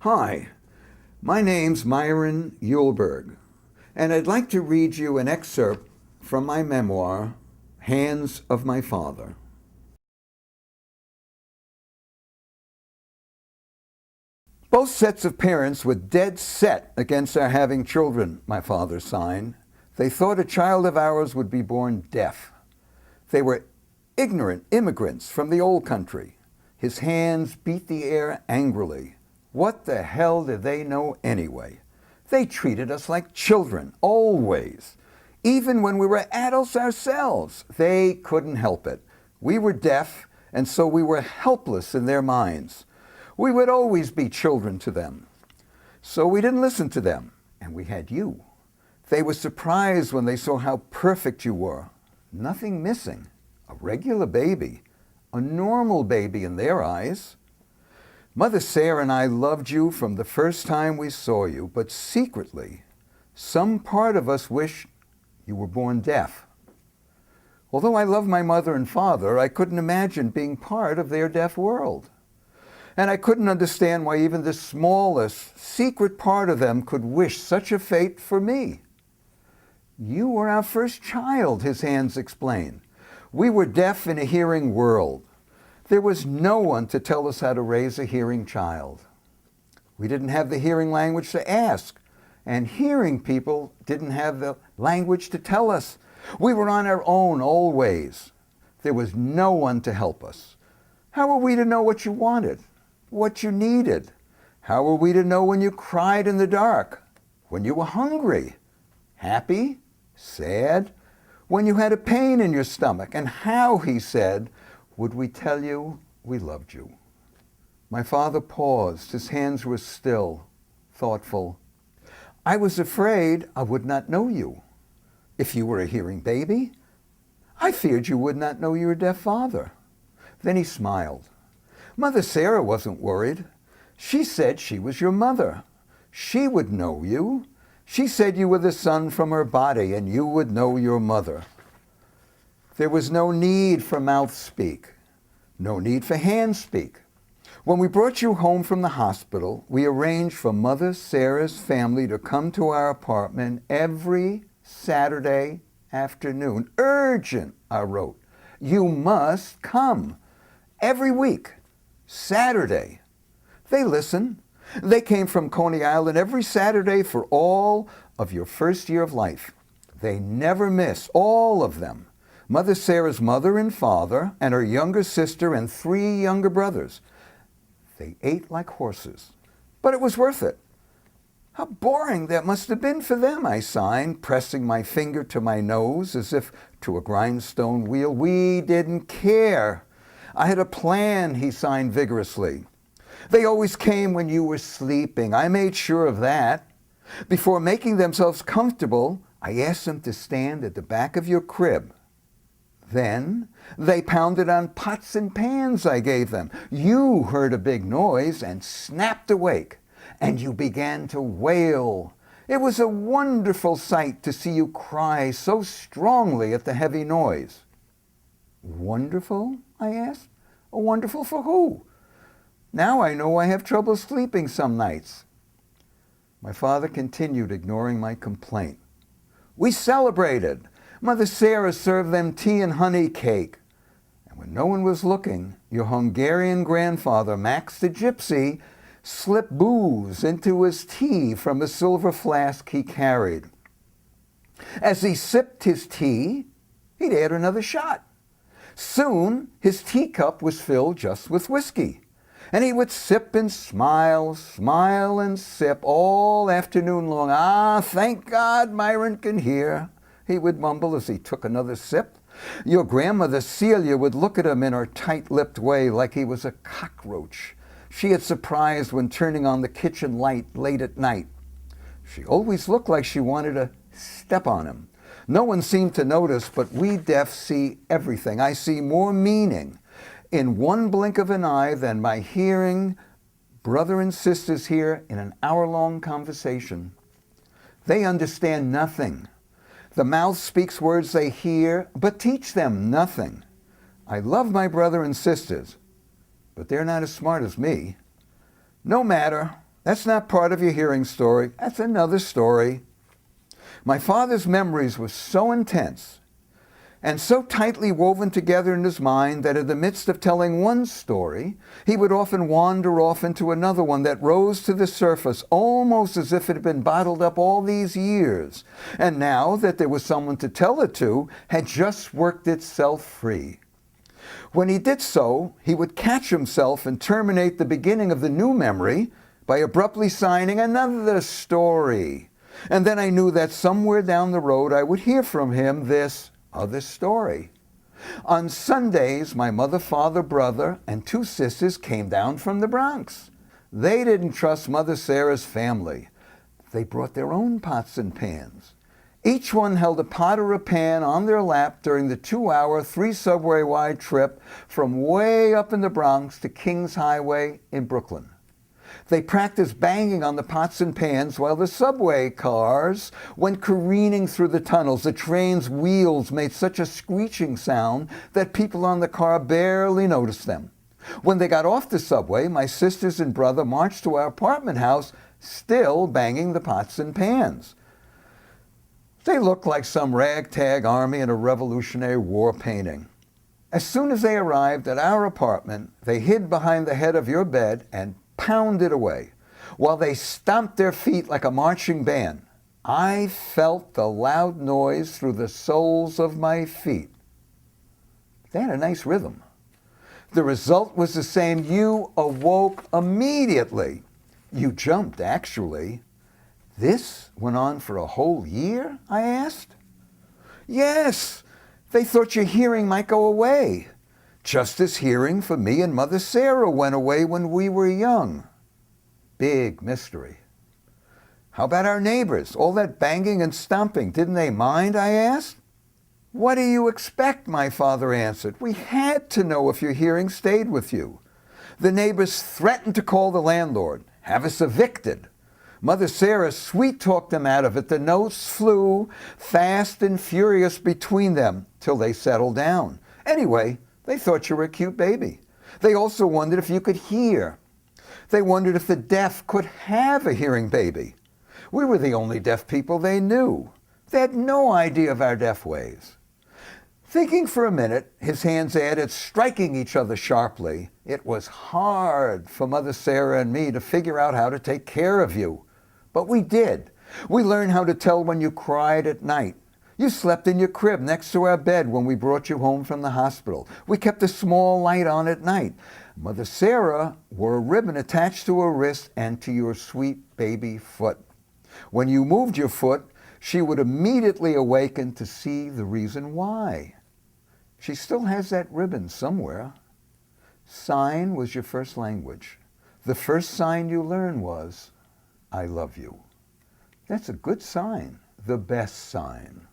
Hi, my name's Myron Uhlberg, and I'd like to read you an excerpt from my memoir, Hands of My Father. Both sets of parents were dead set against our having children, my father signed. They thought a child of ours would be born deaf. They were ignorant immigrants from the old country. His hands beat the air angrily. What the hell did they know anyway? They treated us like children, always. Even when we were adults ourselves, they couldn't help it. We were deaf, and so we were helpless in their minds. We would always be children to them. So we didn't listen to them, and we had you. They were surprised when they saw how perfect you were. Nothing missing. A regular baby. A normal baby in their eyes. Mother Sarah and I loved you from the first time we saw you, but secretly, some part of us wished you were born deaf. Although I love my mother and father, I couldn't imagine being part of their deaf world. And I couldn't understand why even the smallest, secret part of them could wish such a fate for me. You were our first child, his hands explained. We were deaf in a hearing world. There was no one to tell us how to raise a hearing child. We didn't have the hearing language to ask, and hearing people didn't have the language to tell us. We were on our own always. There was no one to help us. How were we to know what you wanted? What you needed? How were we to know when you cried in the dark? When you were hungry? Happy? Sad? When you had a pain in your stomach? And how, he said, would we tell you we loved you? My father paused. His hands were still, thoughtful. I was afraid I would not know you. If you were a hearing baby, I feared you would not know your deaf father. Then he smiled. Mother Sarah wasn't worried. She said she was your mother. She would know you. She said you were the son from her body, and you would know your mother. There was no need for mouth speak, no need for hand speak. When we brought you home from the hospital, we arranged for Mother Sarah's family to come to our apartment every Saturday afternoon. Urgent, I wrote. You must come. Every week. Saturday. They listened. They came from Coney Island every Saturday for all of your first year of life. They never miss, all of them. Mother Sarah's mother and father, and her younger sister and 3 younger brothers. They ate like horses, but it was worth it. How boring that must have been for them, I signed, pressing my finger to my nose as if to a grindstone wheel. We didn't care. I had a plan, he signed vigorously. They always came when you were sleeping. I made sure of that. Before making themselves comfortable, I asked them to stand at the back of your crib. Then they pounded on pots and pans I gave them. You heard a big noise and snapped awake, and you began to wail. It was a wonderful sight to see you cry so strongly at the heavy noise. Wonderful? I asked. Wonderful for who? Now I know I have trouble sleeping some nights. My father continued, ignoring my complaint. We celebrated. Mother Sarah served them tea and honey cake. And when no one was looking, your Hungarian grandfather, Max the Gypsy, slipped booze into his tea from a silver flask he carried. As he sipped his tea, he'd add another shot. Soon, his teacup was filled just with whiskey, and he would sip and smile, smile and sip all afternoon long. Ah, thank God Myron can hear, he would mumble as he took another sip. Your grandmother Celia would look at him in her tight-lipped way like he was a cockroach she had surprised when turning on the kitchen light late at night. She always looked like she wanted to step on him. No one seemed to notice, but we deaf see everything. I see more meaning in one blink of an eye than my hearing brother and sisters hear in an hour-long conversation. They understand nothing. The mouth speaks words they hear, but teach them nothing. I love my brother and sisters, but they're not as smart as me. No matter, That's not part of your hearing story. That's another story. My father's memories were so intense and so tightly woven together in his mind that in the midst of telling one story, he would often wander off into another one that rose to the surface almost as if it had been bottled up all these years, and now that there was someone to tell it to, had just worked itself free. When he did so, he would catch himself and terminate the beginning of the new memory by abruptly signing another story. And then I knew that somewhere down the road I would hear from him this other story. On Sundays, my mother, father, brother, and 2 sisters came down from the Bronx. They didn't trust Mother Sarah's family. They brought their own pots and pans. Each one held a pot or a pan on their lap during the 2-hour, 3-subway-wide trip from way up in the Bronx to Kings Highway in Brooklyn. They practiced banging on the pots and pans while the subway cars went careening through the tunnels. The train's wheels made such a screeching sound that people on the car barely noticed them. When they got off the subway, my sisters and brother marched to our apartment house, still banging the pots and pans. They looked like some ragtag army in a Revolutionary War painting. As soon as they arrived at our apartment, they hid behind the head of your bed and pounded away, while they stomped their feet like a marching band. I felt the loud noise through the soles of my feet. They had a nice rhythm. The result was the same. You awoke immediately. You jumped, actually. This went on for a whole year? I asked. Yes, they thought your hearing might go away, just as hearing for me and Mother Sarah went away when we were young. Big mystery. How about our neighbors? All that banging and stomping, didn't they mind? I asked. What do you expect? My father answered. We had to know if your hearing stayed with you. The neighbors threatened to call the landlord, have us evicted. Mother Sarah sweet-talked them out of it. The notes flew fast and furious between them till they settled down. Anyway, they thought you were a cute baby. They also wondered if you could hear. They wondered if the deaf could have a hearing baby. We were the only deaf people they knew. They had no idea of our deaf ways. Thinking for a minute, his hands added, striking each other sharply, it was hard for Mother Sarah and me to figure out how to take care of you. But we did. We learned how to tell when you cried at night. You slept in your crib next to our bed when we brought you home from the hospital. We kept a small light on at night. Mother Sarah wore a ribbon attached to her wrist and to your sweet baby foot. When you moved your foot, she would immediately awaken to see the reason why. She still has that ribbon somewhere. Sign was your first language. The first sign you learned was, I love you. That's a good sign, the best sign.